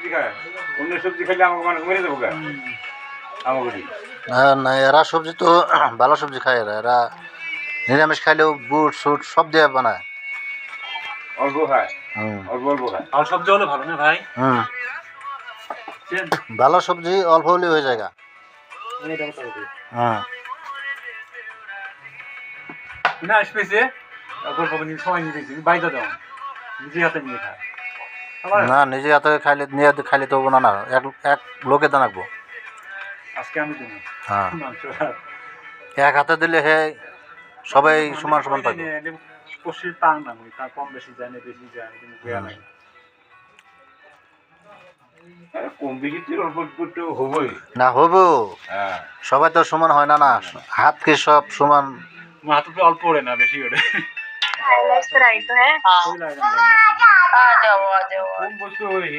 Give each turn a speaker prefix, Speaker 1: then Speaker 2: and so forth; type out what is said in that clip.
Speaker 1: সবজি খায় অন্য সবজি খাইলে আমাকে মানুষ মেরে দেবো গা আমাকে
Speaker 2: না এরা সবজি তো ভালো সবজি খায় এরা নিরামিষ খাইলেও বুট সুট সব দিয়ে বানায়।
Speaker 1: অল্প খায়
Speaker 2: হুম
Speaker 1: অল্প খায়
Speaker 3: আর সবজি হলে ভালো না ভাই।
Speaker 2: হুম ভালো সবজি অল্প হলেই হয়ে যায়। হুম
Speaker 3: না স্পেসে গল্প নিয়ে সময় নিয়ে দিয়েছি বাইরে দাও নিজে হাতে নিয়ে খায় আবার
Speaker 2: না নিজে হাতে খাইলে নিয়ে খাইলে তো না এক এক লোকে দানাকবো।
Speaker 3: আজকে আমি দেবো
Speaker 2: হ্যাঁ
Speaker 3: মাংস
Speaker 2: এক হাতে দিলে হে সবাই সমান সমান পাবে।
Speaker 3: কষির টাং না ওই তার কম বেশি যায় না বেশি যায় কিন্তু বেয়া লাগে
Speaker 1: কম বেশি অল্প একটু হবই
Speaker 2: না হবো
Speaker 1: হ্যাঁ
Speaker 2: সবাই তো সমান হয় না হাত কি সব সমান।
Speaker 3: হাতে তো অল্প ওড়ে না বেশি ওড়ে
Speaker 4: हाईलाइट कराई तो है
Speaker 3: ওই লাগে
Speaker 4: आ जाओ आ जाओ
Speaker 1: কম বস্তু হয়ে